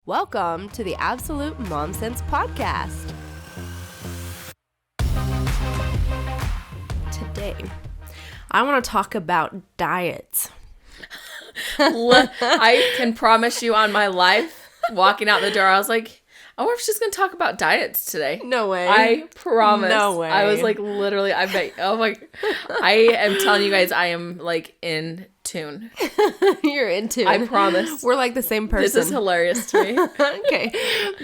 Welcome to the Absolute Mom Sense Podcast. Today, I want to talk about diets. I can promise you on my life, walking out the door, I was like, I wonder if she's going to talk about diets today. No way. I promise. No way. I was like, literally, I bet, oh my, I am telling you guys, I am like in tune. You're in tune. I promise. We're like the same person. This is hilarious to me. Okay.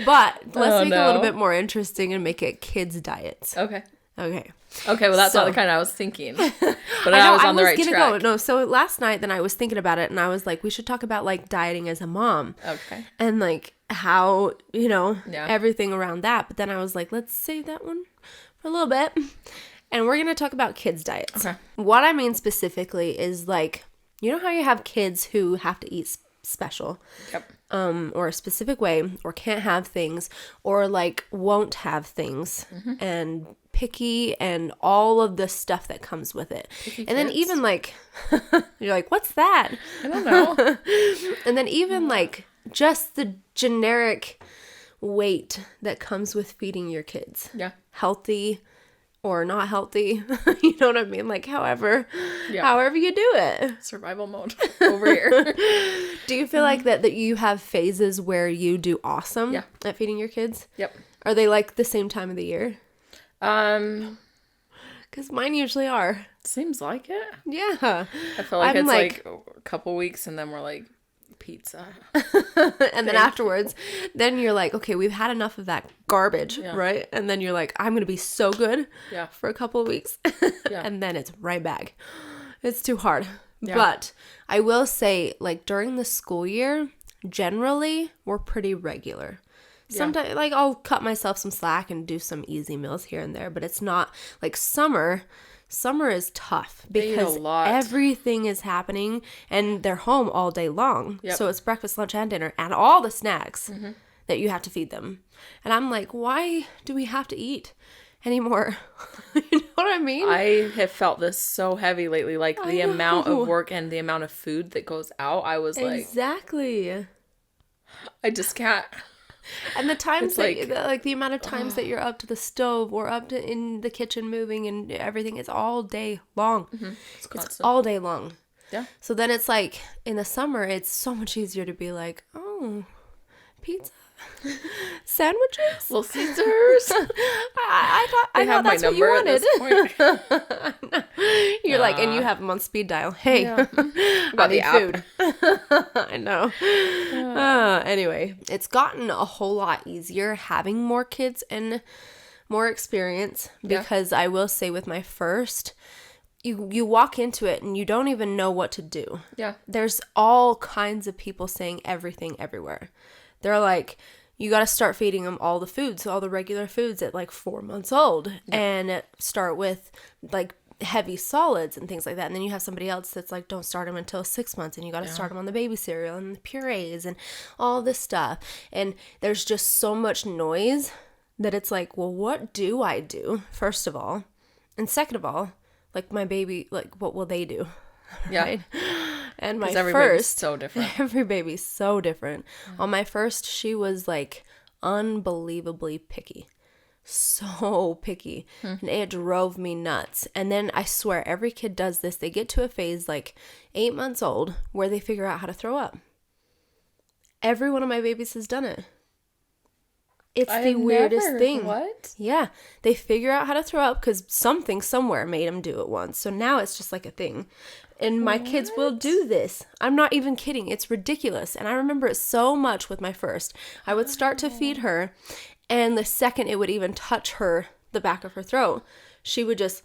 But let's make it a little no. bit more interesting and make it kids' diets. Okay. Okay. Okay, well, that's So- not the kind I was thinking. But I was on the right track. Go. No, so last night, then I was thinking about it, and I was like, we should talk about, like, dieting as a mom. Okay. And, like, how, you know, Yeah. everything around that. But then I was like, let's save that one for a little bit. And we're going to talk about kids' diets. Okay. What I mean specifically is, like, you know how you have kids who have to eat special? Yep. Or a specific way, or can't have things, or like won't have things, and picky, and all of the stuff that comes with it. Picky and then kids? even like, you're like, what's that? I don't know. And then even like just the generic weight that comes with feeding your kids. Yeah. Healthy or not healthy. You know what I mean? Like however you do it. Survival mode over here. Do you feel like that you have phases where you do awesome at feeding your kids? Yep. Are they like the same time of the year? Because mine usually are. Seems like it. Yeah. I feel like I'm it's like- like a couple weeks and then we're like, pizza. And then afterwards, then you're like, okay, we've had enough of that garbage, right? And then you're like, I'm going to be so good for a couple of weeks. And then it's right back. It's too hard. Yeah. But I will say, like, during the school year, generally, we're pretty regular. Sometimes, like, I'll cut myself some slack and do some easy meals here and there, but it's not like summer. Summer is tough They eat a because lot. everything is happening and they're home all day long. Yep. So it's breakfast, lunch, and dinner and all the snacks that you have to feed them. And I'm like, why do we have to eat anymore? You know what I mean? I have felt this so heavy lately, like the amount of work and the amount of food that goes out. I was like, Exactly. I just can't. And the times It's that, like- the amount of times that you're up to the stove or up to in the kitchen moving and everything, it's all day long. It's It's constant. all day long. Yeah. So then it's like in the summer, it's so much easier to be like, oh, pizza, sandwiches. Little Caesars. I thought that's what you at wanted. this point. You're like, and you have them on speed dial. Hey, Yeah. I Got the need app. food. I know. Anyway, it's gotten a whole lot easier having more kids and more experience because I will say with my first, you walk into it and you don't even know what to do. Yeah. There's all kinds of people saying everything everywhere. They're like, you got to start feeding them all the foods, all the regular foods at like 4 months old and start with like heavy solids and things like that. And then you have somebody else that's like, don't start them until 6 months and you got to start them on the baby cereal and the purees and all this stuff. And there's just so much noise that it's like, well, what do I do, first of all? And second of all, like my baby, like what will they do? Yeah. Right? And my 'Cause every baby's first, so different. every baby's so different. On my first, she was like unbelievably picky. So picky. And it drove me nuts. And then I swear every kid does this. They get to a phase like 8 months old where they figure out how to throw up. Every one of my babies has done it. It's the weirdest thing. What? Yeah. They figure out how to throw up because something somewhere made them do it once. So now it's just like a thing. And my kids will do this. I'm not even kidding. It's ridiculous. And I remember it so much with my first. I would start to feed her, and the second it would even touch her, the back of her throat, she would just,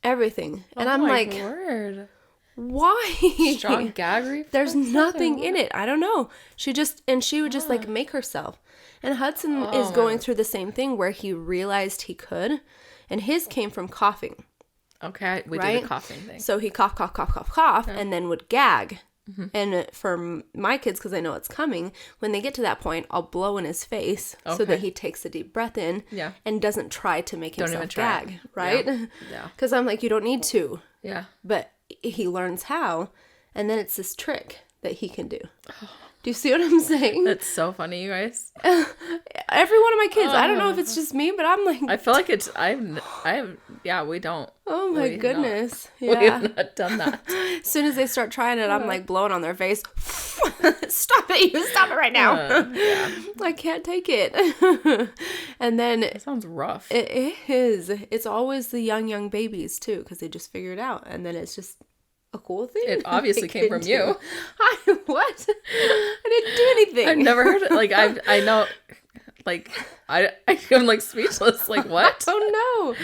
everything. And I'm like, word. why? Strong gag reflex. There's nothing in it. I don't know. She would just like make herself. And Hudson is going through the same thing where he realized he could, and his came from coughing. Okay, we do Right? the coughing thing. So he cough, and then would gag. And for my kids, because I know it's coming, when they get to that point, I'll blow in his face so that he takes a deep breath in and doesn't try to make himself gag, right? Yeah. Because I'm like, you don't need to. Yeah. But he learns how, and then it's this trick that he can do. Do you see what I'm saying? That's so funny, you guys. Every one of my kids. I don't know if it's just me, but I'm like. I feel like it's. Yeah, we don't. Oh my goodness. We Yeah. have not done that. As soon as they start trying it, I'm like blowing on their face. Stop it! You stop it right now. Yeah. I can't take it. And then That sounds rough. it is. It's always the young babies too, because they just figure it out, and then it's just a cool thing. It obviously came from you. What? I didn't do anything. I've never heard it. Like I know. Like I'm like speechless. Like what? Oh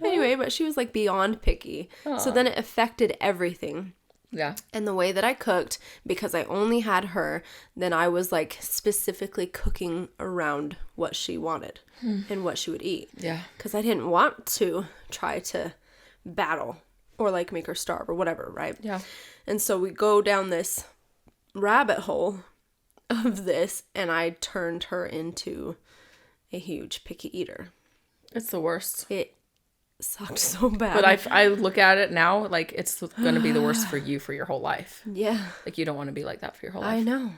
no. Anyway, but she was like beyond picky. Aw. So then it affected everything. Yeah. And the way that I cooked, because I only had her, then I was like specifically cooking around what she wanted and what she would eat. Yeah. Because I didn't want to try to battle or like make her starve or whatever, right? Yeah. And so we go down this rabbit hole of this, and I turned her into a huge picky eater. It's the worst. It sucked so bad. But I look at it now, like it's going to be the worst for you for your whole life. Yeah. Like you don't want to be like that for your whole life. I know.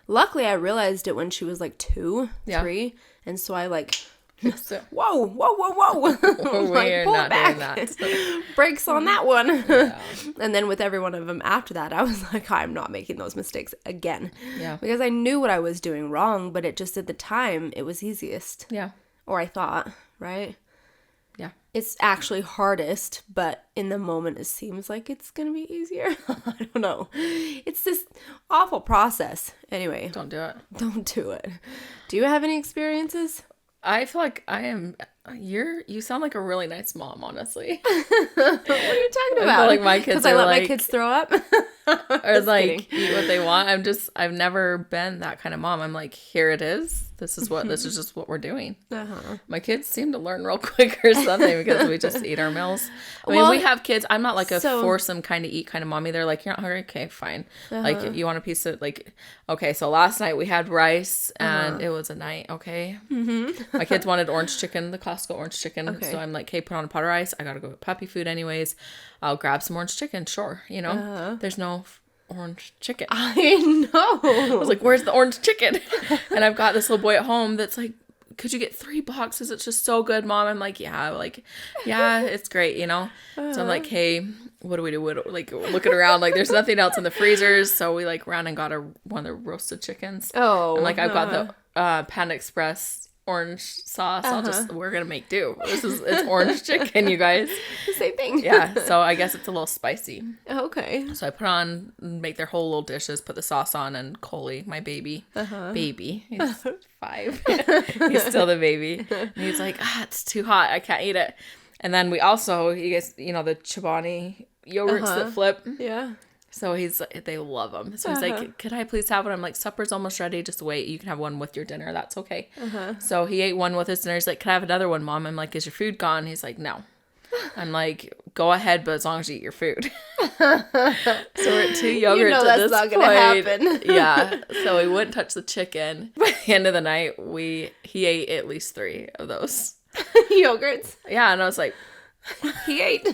Luckily, I realized it when she was like 2, Yeah. 3. And so I like, So, whoa. Like, we're pull not it back. doing that. Brakes on that one. Yeah. And then with every one of them after that, I was like, I'm not making those mistakes again. Yeah. Because I knew what I was doing wrong, but it just at the time, it was easiest. Yeah. Or I thought, right? Yeah. It's actually hardest, but in the moment, it seems like it's going to be easier. I don't know. It's this awful process. Anyway, Don't do it. don't do it. Do you have any experiences? I feel like you sound like a really nice mom, honestly. What are you talking I about? feel like my kids Because I are let my like- kids throw up? Or Just like kidding. eat what they want. I've never been that kind of mom. I'm like, here it is. This is just what we're doing. Uh-huh. My kids seem to learn real quick or something because we just eat our meals. I mean, Well, we have kids. I'm not like a so- force them kind of eat kind of mommy. They're like, you're not hungry? Okay, fine. Uh-huh. Like, you want a piece of, like, okay, so last night we had rice and it was a night, okay? Mm-hmm. My kids wanted orange chicken, the Costco orange chicken. Okay. So I'm like, hey, put on a pot of rice. I got to go get puppy food anyways. I'll grab some orange chicken, sure. You know, there's no orange chicken. I know. I was like, where's the orange chicken? And I've got this little boy at home that's like, could you get 3 boxes? It's just so good, Mom. I'm like, yeah, it's great, you know? So I'm like, hey, what do we do? Like, looking around, like, there's nothing else in the freezers. So we, like, ran and got one of the roasted chickens. Oh. And, like, I've got the Panda Express orange sauce. We're going to make do. It's orange chicken, you guys. The same thing. Yeah. So I guess it's a little spicy. Okay. So I make their whole little dishes, put the sauce on, and Coley, my baby, he's 5. He's still the baby. And he's like, it's too hot. I can't eat it. And then we also, you guys, you know, the Chobani yogurts that flip. Yeah. So they love them. So he's like, could I please have one? I'm like, supper's almost ready. Just wait. You can have one with your dinner. That's okay. So he ate one with his dinner. He's like, can I have another one, Mom? I'm like, is your food gone? He's like, no. I'm like, go ahead, but as long as you eat your food. So we're at 2 yogurts You know at that's this not gonna point. happen. Yeah. So we wouldn't touch the chicken. By the end of the night, he ate at least 3 of those. Yogurts. Yeah, and I was like, He ate.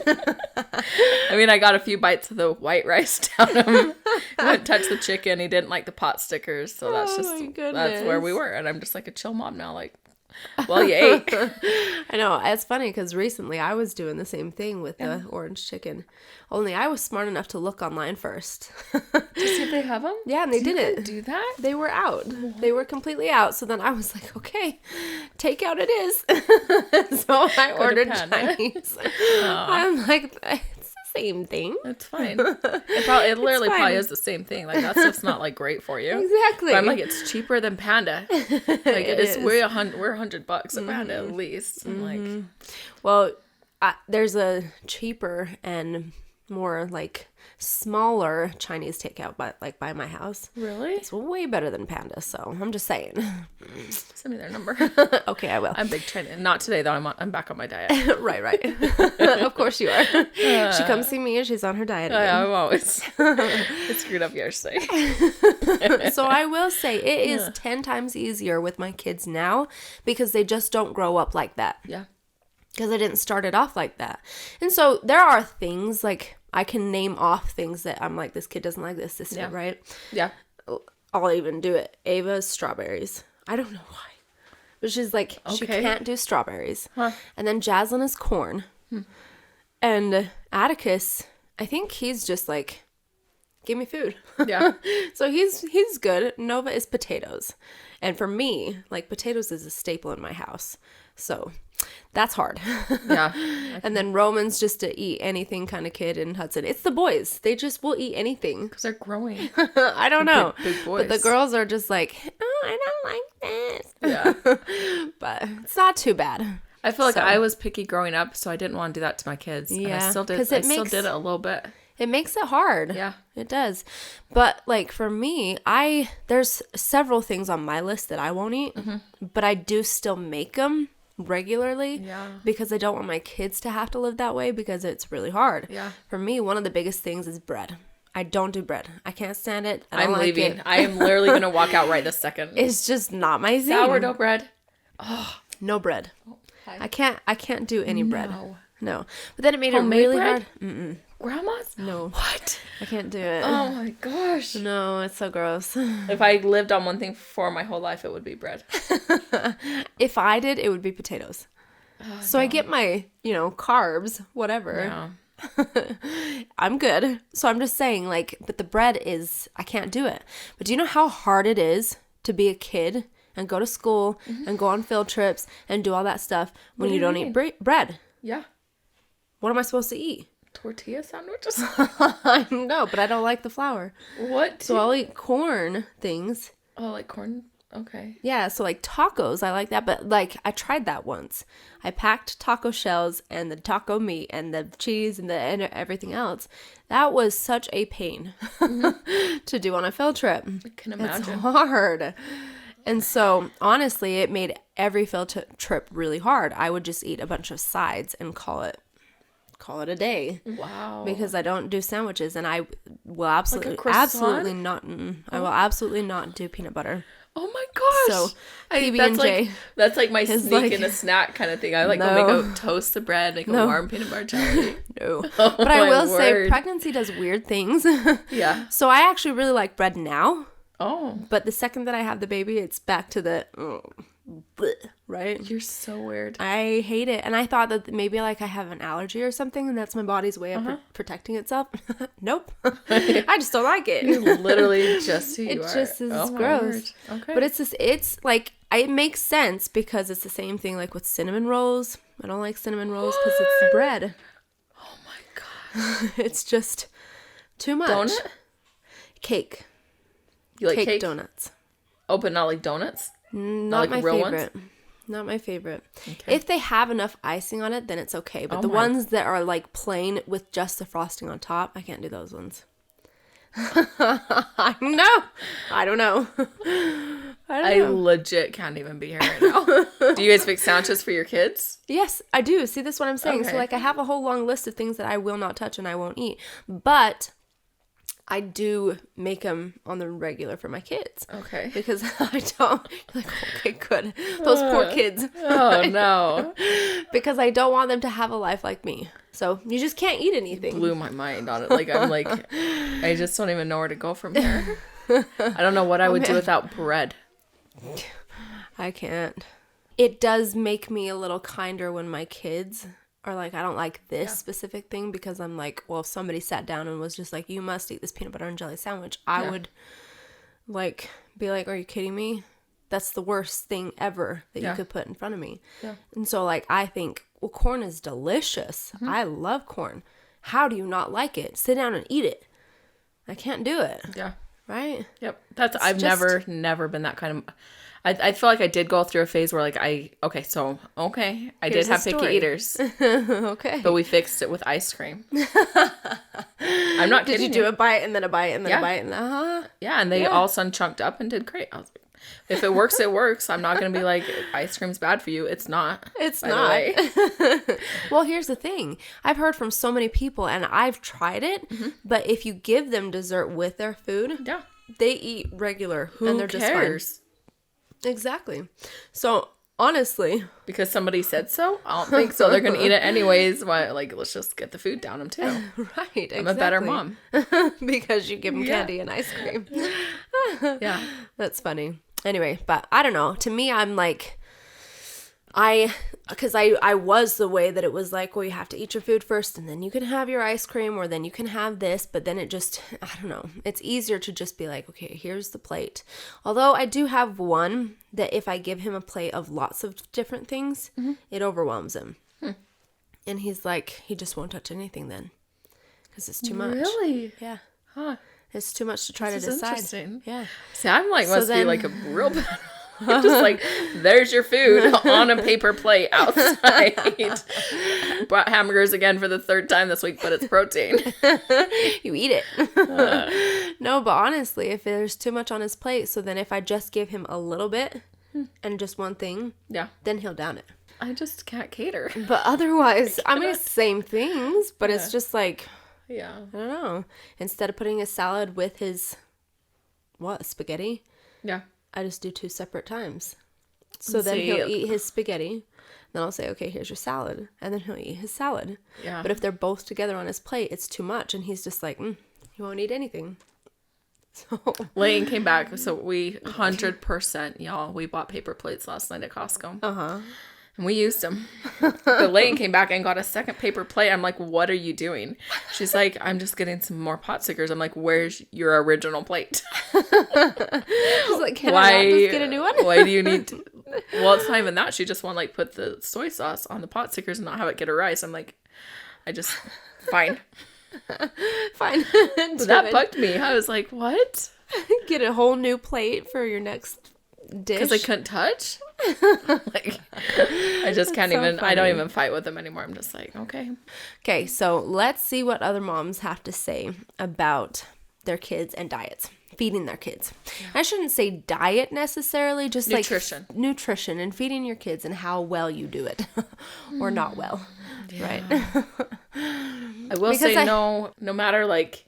I mean, I got a few bites of the white rice down him. He wouldn't touch the chicken. He didn't like the pot stickers. So that's Oh just, my that's where we goodness. were. And I'm just like a chill mom now. Like, well, you ate. I know. It's funny because recently I was doing the same thing with the orange chicken. Only I was smart enough to look online first. Did they have them? Yeah, and they didn't. Do that? They were out. They were completely out. So then I was like, okay, takeout it is. So I ordered Panda. Chinese. I'm like, it's the same thing. It's fine. It literally fine. probably is the same thing. Like, that stuff's not like great for you. Exactly. But I'm like, it's cheaper than Panda. Like, It is. we're $100 at Panda at least. I'm like, Well, there's a cheaper and more like smaller Chinese takeout, but like by my house. really? It's way better than Panda, so I'm just saying. Send me their number. Okay, I will. I'm big Chinese. Not today though. I'm back on my diet. Right. Of course you are. She comes see me and she's on her diet again. I'm always it screwed up yesterday. So I will say it is 10 times easier with my kids now because they just don't grow up like that. Yeah. Because I didn't start it off like that. And so there are things like I can name off things that I'm like, this kid doesn't like this, Yeah. right? Yeah. I'll even do it. Ava's strawberries. I don't know why. But she's like, she can't do strawberries. Huh. And then Jaslyn is corn. And Atticus, I think he's just like, give me food. Yeah. So he's good. Nova is potatoes. And for me, like, potatoes is a staple in my house. So that's hard. Yeah. And then Roman's just to eat anything kind of kid, and Hudson. It's the boys. They just will eat anything. Because they're growing. I don't know. Big boys. But the girls are just like, oh, I don't like this. Yeah. But it's not too bad. I feel like I was picky growing up, so I didn't want to do that to my kids. Yeah. And I still did. I still did it a little bit. It makes it hard. Yeah. It does. But like for me, there's several things on my list that I won't eat, but I do still make them regularly. Yeah. Because I don't want my kids to have to live that way, because it's really hard. Yeah. For me, one of the biggest things is bread. I don't do bread. I can't stand it. I don't I'm like leaving. it. I am literally going to walk out right this second. It's just not my thing. Sourdough bread. No bread. Okay. I can't do any bread. No. No. But then it made Homemade it really bread? hard. Grandma's? No. What? I can't do it. Oh my gosh. No, it's so gross. If I lived on one thing for my whole life, it would be bread. If I did, it would be potatoes. So I get my, carbs, whatever. Yeah. I'm good. So I'm just saying, like, but the bread is, I can't do it. But do you know how hard it is to be a kid and go to school and go on field trips and do all that stuff when you don't eat bread? Yeah. What am I supposed to eat? Tortilla sandwiches? I know, but I don't like the flour. What? So I'll eat corn things. Oh, like corn? Okay. Yeah, so like tacos, I like that. But like, I tried that once. I packed taco shells and the taco meat and the cheese and everything else. That was such a pain to do on a field trip. I can imagine. It's hard. And so, honestly, it made every field trip really hard. I would just eat a bunch of sides and call it a day. Wow. Because I don't do sandwiches, and I will absolutely not. I will absolutely not do peanut butter. Oh my gosh. So PB&J. That's like my sneak in a snack kind of thing. I like when we go toast the bread, make a warm peanut butter jelly. No. Oh, but I will say word. pregnancy does weird things. Yeah. So I actually really like bread now. Oh. But the second that I have the baby, it's back to the bleh, right? You're so weird. I hate it. And I thought that maybe like I have an allergy or something, and that's my body's way of protecting itself. Nope. I just don't like it. You're literally just who you are. It just is my gross. word. Okay. But it's like, it makes sense because it's the same thing like with cinnamon rolls. I don't like cinnamon rolls because it's bread. Oh my god. It's just too much. Donut? Cake. You like cake? Donuts. Oh, but not like donuts? Not like my real favorite. ones? Not my favorite. Okay. If they have enough icing on it, then it's okay. But the ones that are like plain with just the frosting on top, I can't do those ones. I don't know. I legit can't even be here right now. Do you guys make sandwiches for your kids? Yes, I do. See, this is what I'm saying. Okay. So like I have a whole long list of things that I will not touch and I won't eat. But I do make them on the regular for my kids. Okay. Because I don't, like, okay, good. Those poor kids. Oh, no. Because I don't want them to have a life like me. So you just can't eat anything. Blew my mind on it. Like, I'm like, I just don't even know where to go from here. I don't know what I would do without bread. I can't. It does make me a little kinder when my kids are like, I don't like this specific thing, because I'm like, well, if somebody sat down and was just like, you must eat this peanut butter and jelly sandwich, I would like be like, are you kidding me? That's the worst thing ever that you could put in front of me. Yeah. And so like, I think, well, corn is delicious. Mm-hmm. I love corn. How do you not like it? Sit down and eat it. I can't do it. Yeah. Right? Yep. I've never been that kind of, I feel like I did go through a phase where like I did have picky eaters. Okay. But we fixed it with ice cream. I'm not kidding. Did you do a bite and then a bite and then a bite and Yeah, and they all of a sudden chunked up and did great. I was like, if it works, it works. I'm not going to be like, ice cream's bad for you. It's not. It's not. Well, here's the thing. I've heard from so many people, and I've tried it, but if you give them dessert with their food, they eat regular. Who and they're cares? Just fine. Exactly. So Honestly. Because somebody said so? I don't think so. They're going to eat it anyways. Why, like, let's just get the food down them, too. Right, exactly. I'm a better mom. Because you give them candy and ice cream. Yeah. That's funny. Anyway, but I don't know. To me, I'm like, because I was the way that it was like, well, you have to eat your food first and then you can have your ice cream or then you can have this. But then it just, I don't know. It's easier to just be like, okay, here's the plate. Although I do have one that if I give him a plate of lots of different things, it overwhelms him. And he's like, he just won't touch anything then because it's too much. Really? Yeah. Huh. It's too much to try to decide. Interesting. Yeah. See, I'm like, must be like a real bad. I'm just like, there's your food on a paper plate outside. Brought hamburgers again for the 3rd time this week, but it's protein. You eat it. No, but honestly, if there's too much on his plate, so then if I just give him a little bit and just one thing, then he'll down it. I just can't cater. But otherwise, I mean, it's same things, but it's just like, I don't know. Instead of putting a salad with his, spaghetti? Yeah. I just do 2 separate times. So then he'll eat his spaghetti. Then I'll say, okay, here's your salad. And then he'll eat his salad. Yeah. But if they're both together on his plate, it's too much. And he's just like, he won't eat anything. So Lane came back. So we 100%, y'all, we bought paper plates last night at Costco. And we used them. But Lane came back and got a second paper plate. I'm like, what are you doing? She's like, I'm just getting some more pot stickers. I'm like, where's your original plate? She's like, can I not just get a new one? Why do you need to? Well, it's not even that. She just want like put the soy sauce on the pot stickers and not have it get a rice. I'm like, fine. Fine. So that bugged me. I was like, what? Get a whole new plate for your next dish. Because I couldn't touch? Like, I just can't even, funny. I don't even fight with them anymore. I'm just like, okay. Okay, so let's see what other moms have to say about their kids and diets. Feeding their kids. Yeah. I shouldn't say diet necessarily, just nutrition. Like nutrition and feeding your kids and how well you do it or not well. Right. I will say no matter like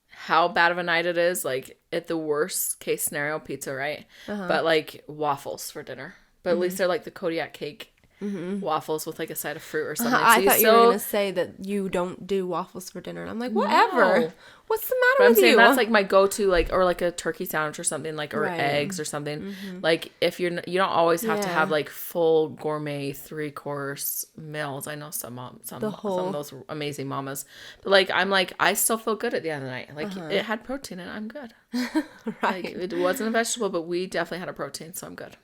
how bad of a night it is, like at the worst case scenario, pizza, right? But like waffles for dinner. But at least they're like the Kodiak cake waffles with like a side of fruit or something. I thought you were going to say that you don't do waffles for dinner. And I'm like, whatever. No. What's the matter with you? I'm saying that's like my go-to, like, or like a turkey sandwich or something, like, or eggs or something. Like, if you don't always have to have like full gourmet 3-course meals. I know some of those amazing mamas, but like, I'm like, I still feel good at the end of the night. Like, it had protein and I'm good. Right. Like, it wasn't a vegetable, but we definitely had a protein, so I'm good.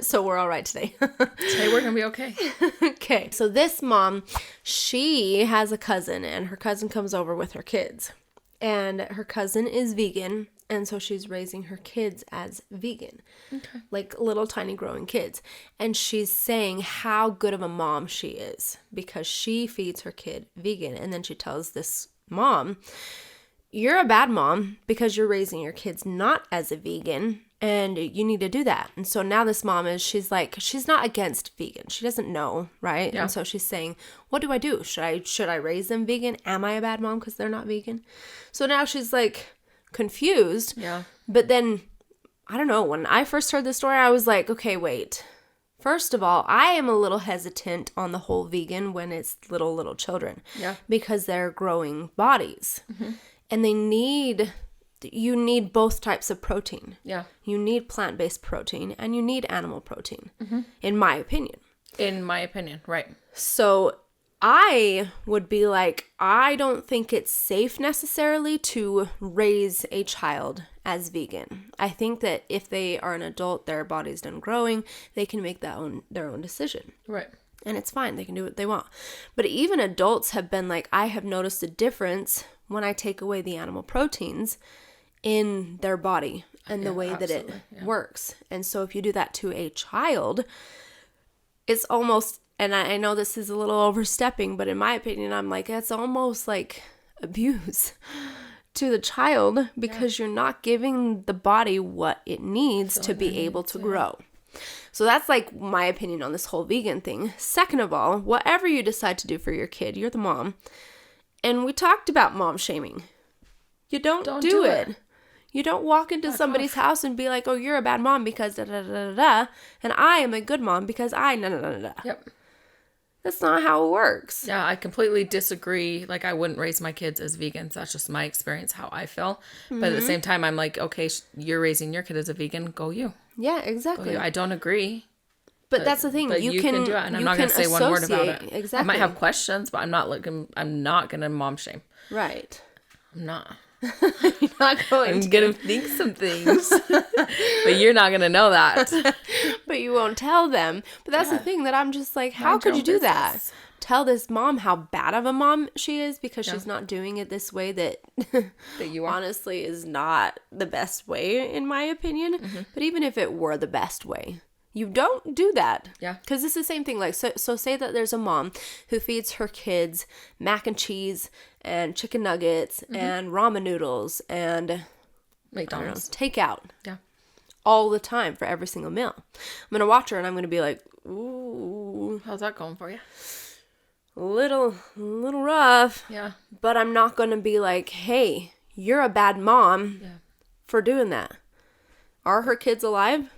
So we're all right today. Today we're gonna be okay. Okay. So this mom, she has a cousin, and her cousin comes over with her kids. And her cousin is vegan, and so she's raising her kids as vegan. Okay. Like little tiny growing kids. And she's saying how good of a mom she is because she feeds her kid vegan. And then she tells this mom, you're a bad mom because you're raising your kids not as a vegan, and you need to do that. And so now this mom she's like, she's not against vegan. She doesn't know, right? Yeah. And so she's saying, what do I do? Should I raise them vegan? Am I a bad mom because they're not vegan? So now she's like confused. Yeah. But then, I don't know, when I first heard the story, I was like, okay, wait. First of all, I am a little hesitant on the whole vegan when it's little children. Yeah. Because they're growing bodies. And you need both types of protein. Yeah. You need plant-based protein and you need animal protein, in my opinion. In my opinion, right. So I would be like, I don't think it's safe necessarily to raise a child as vegan. I think that if they are an adult, their body's done growing, they can make their own decision. Right. And it's fine. They can do what they want. But even adults have been like, I have noticed a difference when I take away the animal proteins in their body and the way that it works. And so if you do that to a child, it's almost, and I know this is a little overstepping, but in my opinion, I'm like, it's almost like abuse to the child because you're not giving the body what it needs to be able to grow. So that's like my opinion on this whole vegan thing. Second of all, whatever you decide to do for your kid, you're the mom. And we talked about mom shaming. You don't do it. You don't walk into somebody's house and be like, oh, you're a bad mom because da da da da da, and I am a good mom because I da da da da. Yep. That's not how it works. Yeah, I completely disagree. Like, I wouldn't raise my kids as vegans. That's just my experience, how I feel. But at the same time, I'm like, okay, you're raising your kid as a vegan. Go you. Yeah, exactly. Go you. I don't agree. But that's the thing. But you can do it, and I'm not going to say one word about it. Exactly. I might have questions, but I'm not going to mom shame. Right. I'm not. You're not going I'm going to think some things. But you're not going to know that. But you won't tell them. But that's the thing that I'm just like, how could you do that? Tell this mom how bad of a mom she is because she's not doing it this way that you are. Honestly is not the best way in my opinion. But even if it were the best way, you don't do that. Yeah. Because it's the same thing. Like, so say that there's a mom who feeds her kids mac and cheese and chicken nuggets and ramen noodles and McDonald's takeout. Yeah. All the time for every single meal. I'm going to watch her and I'm going to be like, ooh. How's that going for you? A little rough. Yeah. But I'm not going to be like, hey, you're a bad mom for doing that. Are her kids alive?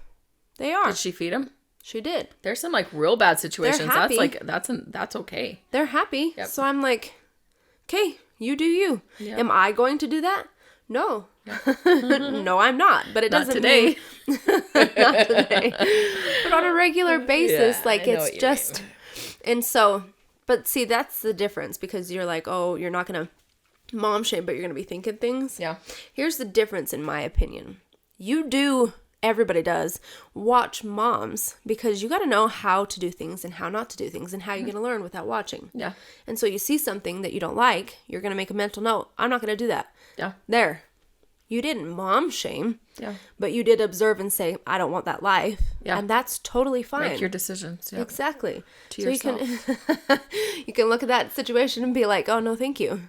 They are. Did she feed them? She did. There's some like real bad situations. They're happy. That's okay. They're happy. Yep. So I'm like, okay, you do you. Yep. Am I going to do that? No. Yep. No, I'm not. But it doesn't today. Mean not today. But on a regular basis, like it's just and so but see that's the difference because you're like, oh, you're not gonna mom shame, but you're gonna be thinking things. Yeah. Here's the difference in my opinion. Everybody does watch moms because you got to know how to do things and how not to do things and how you're going to learn without watching. Yeah. And so you see something that you don't like, you're going to make a mental note. I'm not going to do that. Yeah. There. You didn't mom shame. Yeah. But you did observe and say, I don't want that life. Yeah. And that's totally fine. Make your decisions. Yep. Exactly. To yourself. You can look at that situation and be like, oh, no, thank you.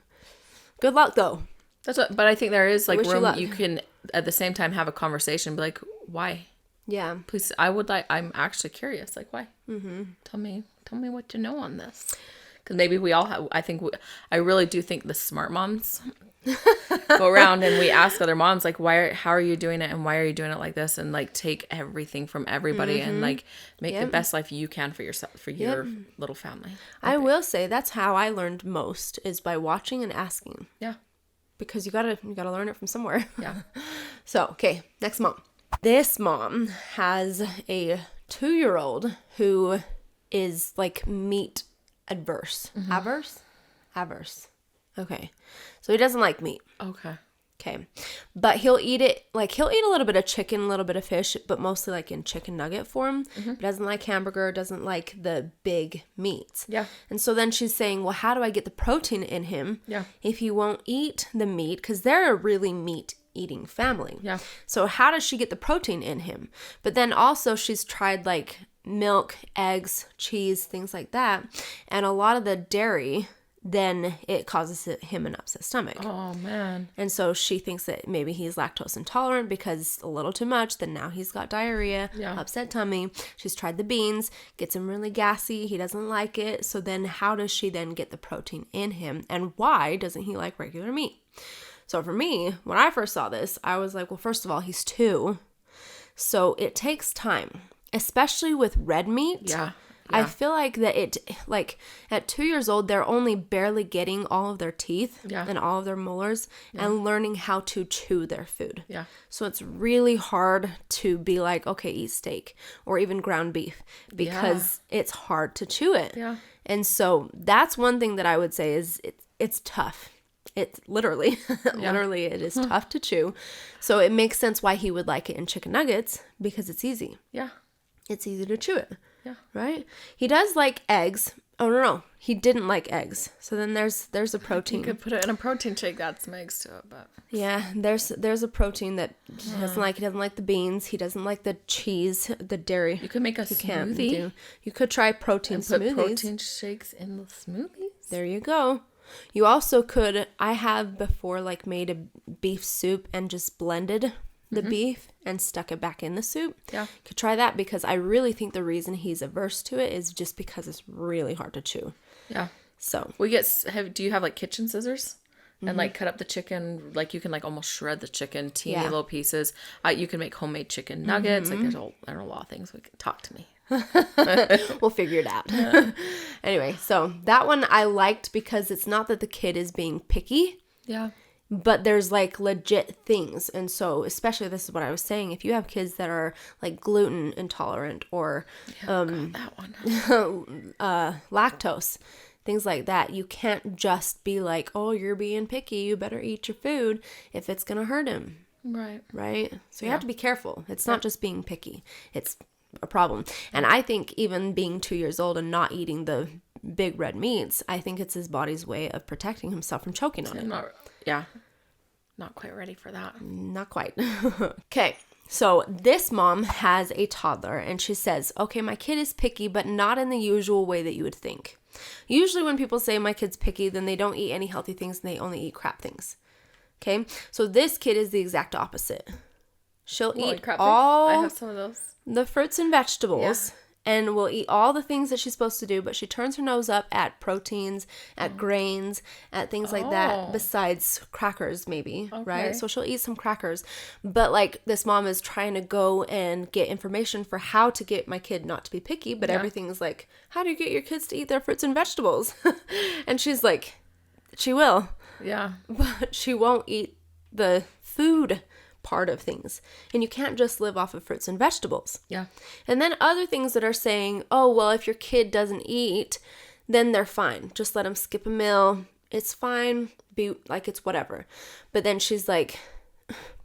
Good luck, though. But I think there is like room you can at the same time have a conversation, be like, why? Yeah. Please, I'm actually curious. Like, why? Mm-hmm. Tell me what you know on this. Because maybe we all have, I really do think the smart moms go around and we ask other moms, like, how are you doing it? And why are you doing it like this? And like, take everything from everybody and like make the best life you can for yourself, for your little family. I will say that's how I learned most is by watching and asking. Yeah. Because you gotta learn it from somewhere. Yeah. So, okay, next mom. This mom has a 2-year-old who is like meat adverse. Averse. Okay. So he doesn't like meat. Okay. But he'll eat it, like he'll eat a little bit of chicken, a little bit of fish, but mostly like in chicken nugget form. But doesn't like hamburger, doesn't like the big meats. Yeah. And so then she's saying, well, how do I get the protein in him if he won't eat the meat? Because they're a really meat eating family. Yeah. So how does she get the protein in him? But then also she's tried like milk, eggs, cheese, things like that. And a lot of the dairy, then it causes him an upset stomach. Oh, man. And so she thinks that maybe he's lactose intolerant because a little too much. Then now he's got diarrhea, upset tummy. She's tried the beans, gets him really gassy. He doesn't like it. So then how does she then get the protein in him? And why doesn't he like regular meat? So for me, when I first saw this, I was like, well, first of all, he's 2. So it takes time, especially with red meat. Yeah. I feel like that at 2 years old, they're only barely getting all of their teeth and all of their molars and learning how to chew their food. Yeah. So it's really hard to be like, okay, eat steak or even ground beef because it's hard to chew it. Yeah. And so that's one thing that I would say is it's tough. It's literally it is tough to chew. So it makes sense why he would like it in chicken nuggets because it's easy. Yeah. It's easy to chew it. Yeah. Right? He does like eggs. Oh, no. He didn't like eggs. So then there's a protein. You could put it in a protein shake. Add some eggs to it, but... Yeah, there's a protein that he doesn't like. He doesn't like the beans. He doesn't like the cheese, the dairy. You could make a smoothie. You could try protein smoothies. Put protein shakes in the smoothies. There you go. You also could... I have before like made a beef soup and just blended the beef and stuck it back in the soup. Yeah. You could try that because I really think the reason he's averse to it is just because it's really hard to chew. Yeah. So do you have like kitchen scissors? and like cut up the chicken. Like you can like almost shred the chicken, teeny little pieces. You can make homemade chicken nuggets. Like there's a lot of things. We can talk to me. We'll figure it out. Anyway, so that one I liked because it's not that the kid is being picky. Yeah. But there's like legit things. And so especially this is what I was saying. If you have kids that are like gluten intolerant or that one. lactose, things like that, you can't just be like, oh, you're being picky, you better eat your food if it's going to hurt him. Right? So you have to be careful. It's not just being picky. It's a problem. And I think even being 2 years old and not eating the big red meats, I think it's his body's way of protecting himself from choking on it. Not quite ready for that. Not quite. Okay. So this mom has a toddler and she says, okay, my kid is picky, but not in the usual way that you would think. Usually when people say my kid's picky, then they don't eat any healthy things and they only eat crap things. Okay. So this kid is the exact opposite. She'll eat all I have some of those. The fruits and vegetables and will eat all the things that she's supposed to do, but she turns her nose up at proteins, at grains, at things like that, besides crackers maybe, right? So she'll eat some crackers, but like this mom is trying to go and get information for how to get my kid not to be picky, but everything's like, how do you get your kids to eat their fruits and vegetables? And she's like, she will. Yeah. But she won't eat the food part of things. And you can't just live off of fruits and vegetables. Yeah. And then other things that are saying, oh, well, if your kid doesn't eat, then they're fine. Just let them skip a meal. It's fine. Be like, it's whatever. But then she's like,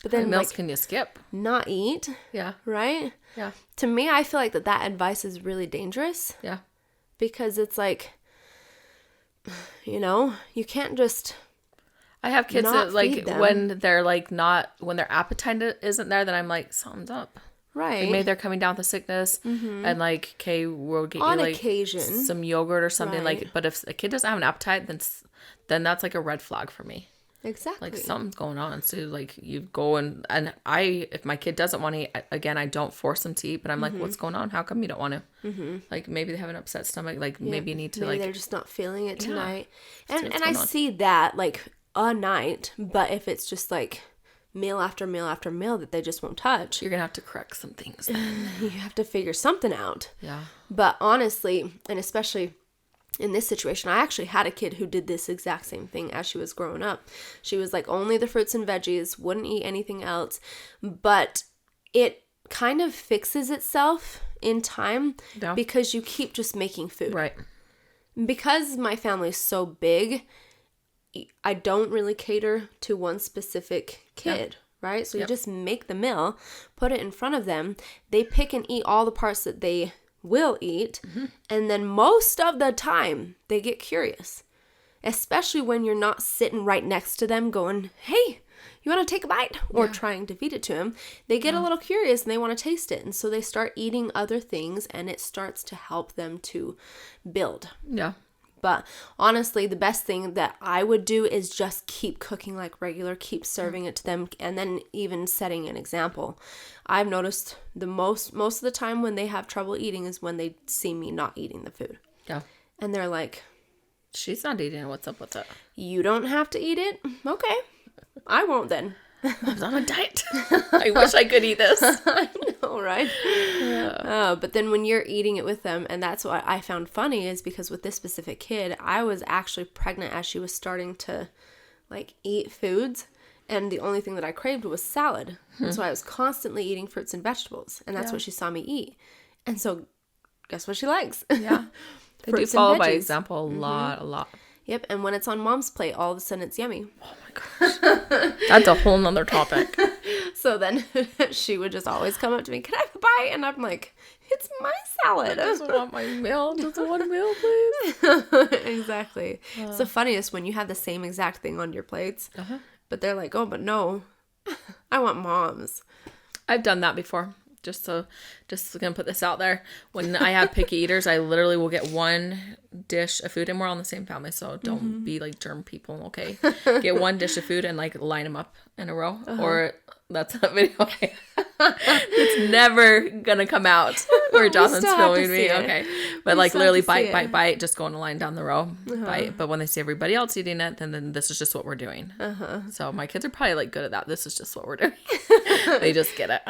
but then meals like, can you skip? Not eat. Yeah. Right? Yeah. To me, I feel like that advice is really dangerous. Yeah. Because it's like, you can't just... I have kids that like when they're like when their appetite isn't there, then I'm like, something's up. Right. Like maybe they're coming down with a sickness and like, okay, we'll get on you like occasion some yogurt or something right. like, but if a kid doesn't have an appetite, then that's like a red flag for me. Exactly. Like something's going on. So like you go and if my kid doesn't want to eat, again, I don't force them to eat, but I'm like, what's going on? How come you don't want to? Like maybe they have an upset stomach. Like maybe you need to they're just not feeling it tonight. Yeah. And I see that like a night, but if it's just like meal after meal after meal that they just won't touch, you're gonna have to correct some things then. You have to figure something out. Yeah. But honestly, and especially in this situation, I actually had a kid who did this exact same thing as she was growing up. She was like only the fruits and veggies, wouldn't eat anything else, but it kind of fixes itself in time because you keep just making food. Right. Because my family's so big, I don't really cater to one specific kid, right? So you just make the meal, put it in front of them. They pick and eat all the parts that they will eat. And then most of the time, they get curious. Especially when you're not sitting right next to them going, hey, you want to take a bite? Or trying to feed it to them. They get a little curious and they want to taste it. And so they start eating other things and it starts to help them to build. Yeah. But honestly, the best thing that I would do is just keep cooking like regular, keep serving it to them, and then even setting an example. I've noticed the most of the time when they have trouble eating is when they see me not eating the food. Yeah. And they're like, she's not eating it. What's up with that? You don't have to eat it? Okay. I won't then. I was on a diet. I wish I could eat this. I know, right? Yeah. But then when you're eating it with them, and that's what I found funny is because with this specific kid, I was actually pregnant as she was starting to like eat foods. And the only thing that I craved was salad. And so I was constantly eating fruits and vegetables. And that's what she saw me eat. And so guess what she likes? Yeah. They do follow by example a lot. Yep. And when it's on mom's plate, all of a sudden it's yummy. Oh my gosh. That's a whole nother topic. So then she would just always come up to me, can I have a bite? And I'm like, it's my salad. I just want my meal. Just want a meal, please. Exactly. It's the funniest when you have the same exact thing on your plates. But they're like, oh, but no, I want mom's. I've done that before. Just gonna put this out there. When I have picky eaters, I literally will get one dish of food, and we're all in the same family, so don't be like germ people, okay? Get one dish of food and like line them up in a row, or that's a video. It's never gonna come out. Where Jonathan's still have to filming me. see it. Okay. But We like still literally have to see bite, it. bite, just go in a line down the row. Bite. But when they see everybody else eating it, then this is just what we're doing. So my kids are probably like good at that. This is just what we're doing. They just get it.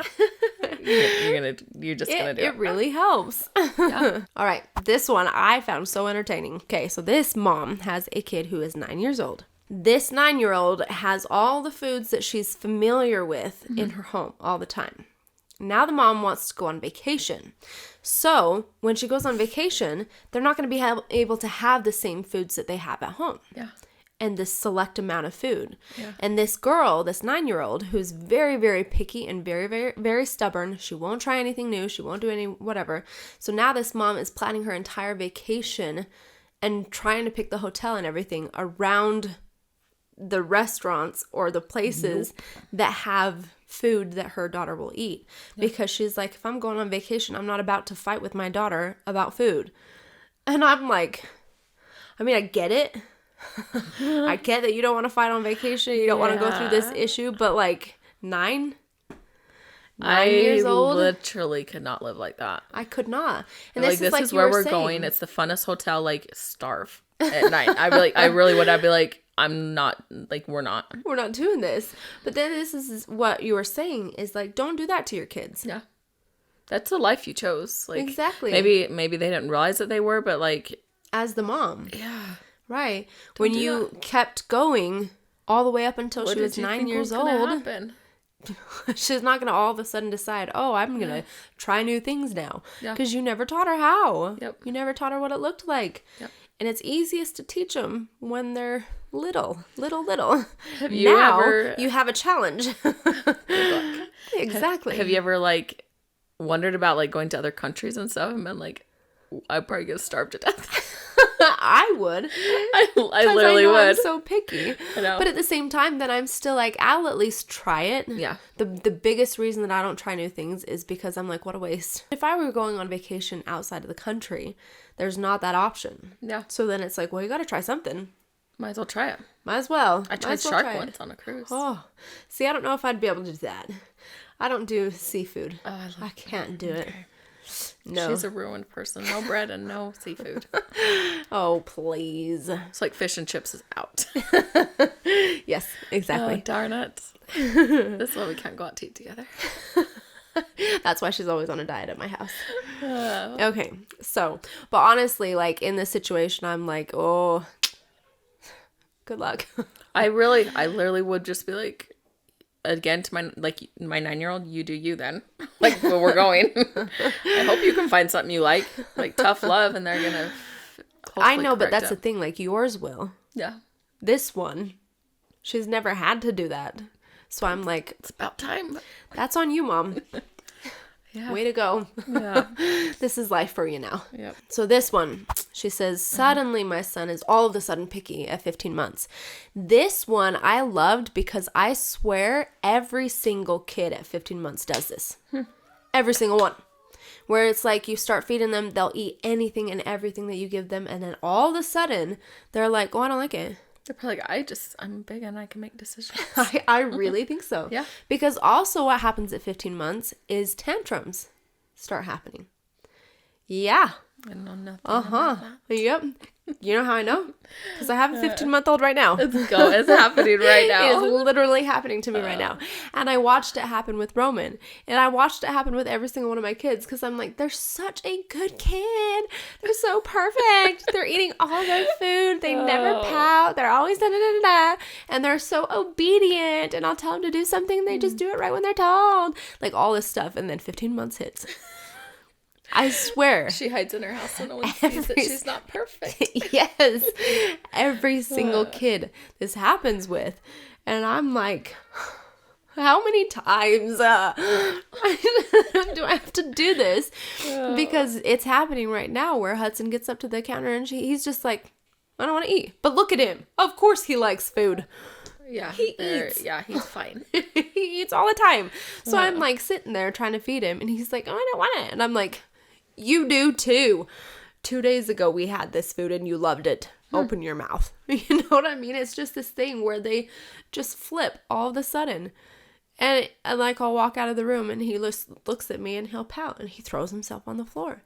You're just gonna do it. It really helps. Yeah. All right. This one I found so entertaining. Okay, so this mom has a kid who is 9 years old. This 9-year-old has all the foods that she's familiar with in her home all the time. Now the mom wants to go on vacation. So when she goes on vacation, they're not going to be able to have the same foods that they have at home. Yeah. And this select amount of food. Yeah. And this girl, this 9-year-old, who's very, very picky and very, very, very stubborn. She won't try anything new. She won't do any whatever. So now this mom is planning her entire vacation and trying to pick the hotel and everything around the restaurants or the places that have food that her daughter will eat. Because she's like, if I'm going on vacation, I'm not about to fight with my daughter about food. And I'm like, I mean, I get it. I get that you don't want to fight on vacation. You don't want to go through this issue. But like 9 years old. I literally could not live like that. I could not. And Like this is where we're going. It's the funnest hotel. Like starve at night. I really would. I'd be like, I'm not, like, we're not doing this. But then this is what you were saying is like, don't do that to your kids. Yeah. That's the life you chose. Like, exactly. Maybe they didn't realize that they were, but like, as the mom. yeah. Right. When you kept going all the way up until she was 9 years old, she's not going to all of a sudden decide, oh, I'm going to try new things now. Because you never taught her how. Yep. You never taught her what it looked like. Yep. And it's easiest to teach them when they're little. Have you ever... you have a challenge. Exactly. Have you ever like wondered about like going to other countries and stuff and been like, I'd probably get starved to death? I would. I literally would. I'm so picky. I know. But at the same time, then I'm still like, I'll at least try it. Yeah. The biggest reason that I don't try new things is because I'm like, what a waste. If I were going on vacation outside of the country, there's not that option. Yeah. So then it's like, well, you got to try something. Might as well try it. Might as well. I tried shark once on a cruise. Oh, see, I don't know if I'd be able to do that. I don't do seafood. Oh, I can't do it. No. She's a ruined person. No bread and no seafood. Oh, please. It's like fish and chips is out. Yes, exactly. Oh, darn it. This is why we can't go out to eat together. That's why she's always on a diet at my house. Okay, so, but honestly, like in this situation, I'm like, oh, good luck. I literally would just be like, again, to my 9-year-old, you do you then. Like, where we're going. I hope you can find something you like tough love, and they're gonna. I know, but that's the thing. Like yours will. Yeah. This one, she's never had to do that, so I'm like, it's about time. That's on you, Mom. Yeah. Way to go. Yeah. This is life for you now. Yep. So this one, she says, suddenly my son is all of a sudden picky at 15 months. This one I loved because I swear every single kid at 15 months does this. Every single one. Where it's like you start feeding them, they'll eat anything and everything that you give them. And then all of a sudden, they're like, oh, I don't like it. They're probably like, I'm big and I can make decisions. I really think so. Yeah. Because also what happens at 15 months is tantrums start happening. Yeah. I know nothing about that. Yep. You know how I know? Because I have a 15-month-old right now. It's happening right now. It is literally happening to me right now. And I watched it happen with Roman. And I watched it happen with every single one of my kids. Because I'm like, they're such a good kid. They're so perfect. They're eating all their food. They never pout. They're always da-da-da-da-da. And they're so obedient. And I'll tell them to do something. They just do it right when they're told. Like all this stuff. And then 15 months hits. I swear. She hides in her house so no one sees that she's not perfect. Yes. Every single kid this happens with. And I'm like, how many times do I have to do this? Because it's happening right now where Hudson gets up to the counter and he's just like, I don't want to eat. But look at him. Of course he likes food. Yeah, he eats. Yeah, he's fine. He eats all the time. So I'm like sitting there trying to feed him. And he's like, oh, I don't want it. And I'm like, you do too. 2 days ago we had this food and you loved it. Open your mouth. You know what I mean? It's just this thing where they just flip all of a sudden. And like, I'll walk out of the room and he looks at me and he'll pout and he throws himself on the floor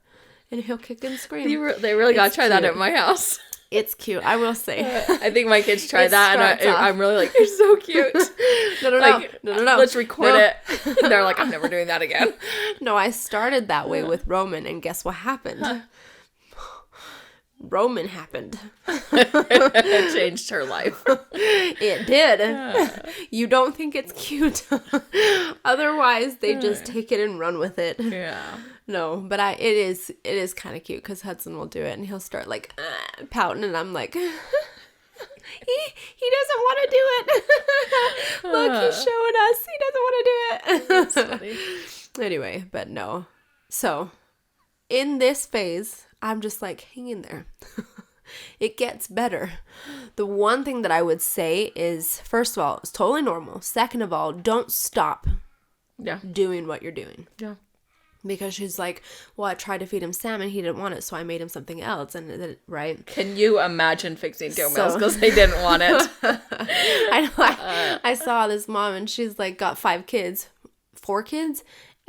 and he'll kick and scream. They really got to try that at my house. It's cute, I will say. I think my kids tried that, and I'm really like, you're so cute. No. Let's record it. They're like, I'm never doing that again. No, I started that way with Roman, and guess what happened? Roman happened. It changed her life. It did. You don't think it's cute. Otherwise, they just take it and run with it. Yeah. No, but it is kind of cute because Hudson will do it and he'll start like pouting and I'm like, he doesn't want to do it. Look, he's showing us. He doesn't want to do it. That's funny. Anyway, but no. So in this phase, I'm just like, hang in there. It gets better. The one thing that I would say is, first of all, it's totally normal. Second of all, don't stop doing what you're doing. Yeah. Because she's like, well, I tried to feed him salmon. He didn't want it, so I made him something else. And then, right? Can you imagine fixing dough meals because they didn't want it? I saw this mom and she's like got 4 kids.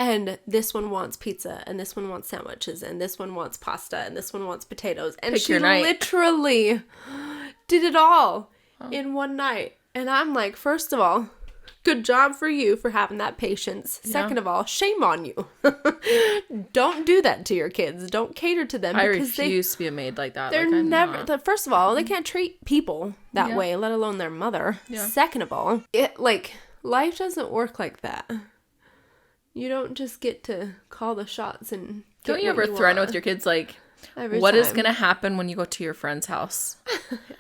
And this one wants pizza, and this one wants sandwiches, and this one wants pasta, and this one wants potatoes. And she literally did it all in one night. And I'm like, first of all, good job for you for having that patience. Second of all, shame on you. Don't do that to your kids. Don't cater to them. I refuse to be a maid like that. They're never. First of all, they can't treat people that way, let alone their mother. Yeah. Second of all, life doesn't work like that. You don't just get to call the shots and don't you ever threaten with your kids like, what is going to happen when you go to your friend's house?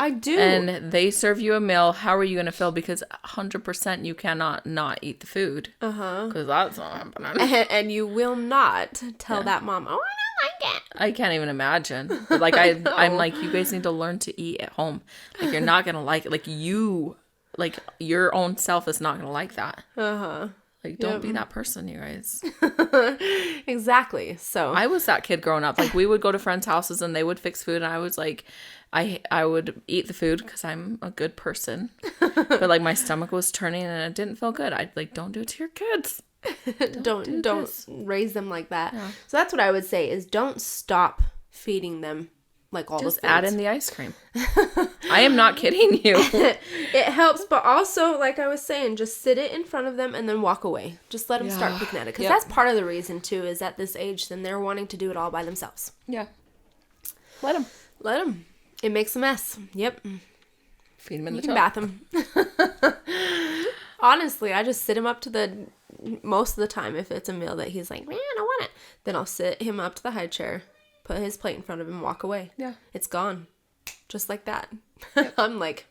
I do. And they serve you a meal. How are you going to feel? Because 100% you cannot not eat the food. Because that's not happening. And you will not tell that mom, oh, I don't like it. I can't even imagine. But like I'm like, you guys need to learn to eat at home. Like you're not going to like it. Like your own self is not going to like that. Like, don't be that person, you guys. Exactly. So I was that kid growing up. Like, we would go to friends' houses and they would fix food. And I was like, I would eat the food because I'm a good person. But, like, my stomach was turning and it didn't feel good. I'd like, don't do it to your kids. Don't raise them like that. Yeah. So that's what I would say is don't stop feeding them. Like all just add in the ice cream. I am not kidding you. It helps, but also, like I was saying, just sit it in front of them and then walk away. Just let them start picking at it. Because that's part of the reason, too, is at this age, then they're wanting to do it all by themselves. Yeah. Let them. It makes a mess. Yep. Feed them in the tub. Bath them. Honestly, I just sit him up to most of the time, if it's a meal that he's like, man, I want it. Then I'll sit him up to the high chair. Put his plate in front of him, walk away. Yeah. It's gone. Just like that. Yep. I'm like,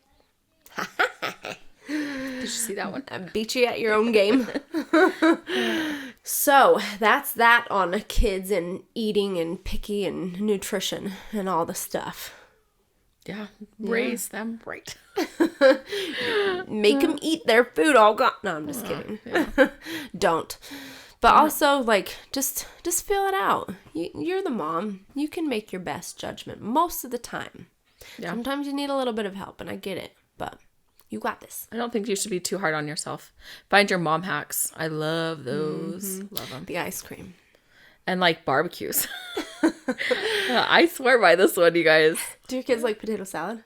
did you see that one? I beat you at your own game. So, that's that on kids and eating and picky and nutrition and all the stuff. Yeah. Raise them right. Make them eat their food all gone. No, I'm just kidding. Yeah. Don't. But also, like, just feel it out. You're the mom. You can make your best judgment most of the time. Yeah. Sometimes you need a little bit of help, and I get it. But you got this. I don't think you should be too hard on yourself. Find your mom hacks. I love those. Mm-hmm. Love them. The ice cream. And, like, barbecues. I swear by this one, you guys. Do your kids like potato salad?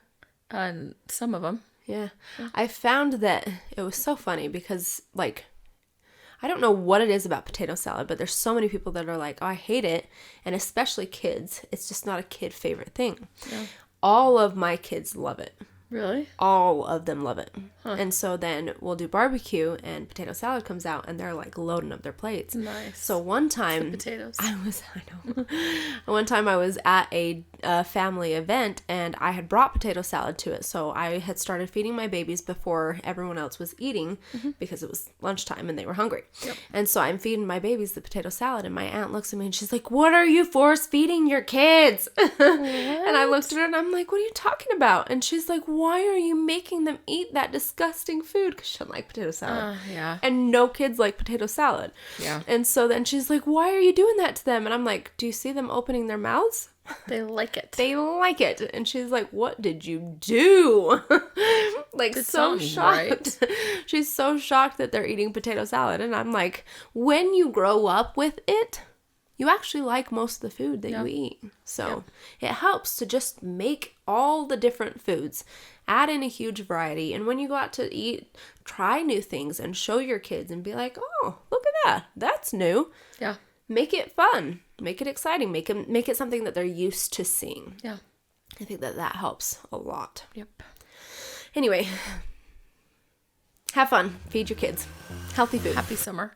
Some of them. Yeah. I found that it was so funny because, like, I don't know what it is about potato salad, but there's so many people that are like, oh, I hate it. And especially kids. It's just not a kid favorite thing. Yeah. All of my kids love it. Really? All of them love it. Huh. And so then we'll do barbecue and potato salad comes out and they're like loading up their plates. Nice. So one time potatoes. One time I was at a family event and I had brought potato salad to it. So I had started feeding my babies before everyone else was eating because it was lunchtime and they were hungry. Yep. And so I'm feeding my babies the potato salad and my aunt looks at me and she's like, what are you force feeding your kids? And I looked at her and I'm like, what are you talking about? And she's like, what why are you making them eat that disgusting food? Because she doesn't like potato salad. Yeah. And no kids like potato salad. Yeah. And so then she's like, why are you doing that to them? And I'm like, do you see them opening their mouths? They like it. They like it. And she's like, what did you do? Like, Did so something shocked. right. She's so shocked that they're eating potato salad. And I'm like, when you grow up with it, you actually like most of the food that you eat. So it helps to just make all the different foods, add in a huge variety. And when you go out to eat, try new things and show your kids and be like, oh, look at that. That's new. Yeah. Make it fun. Make it exciting. Make it something that they're used to seeing. Yeah. I think that helps a lot. Yep. Anyway, have fun. Feed your kids. Healthy food. Happy summer.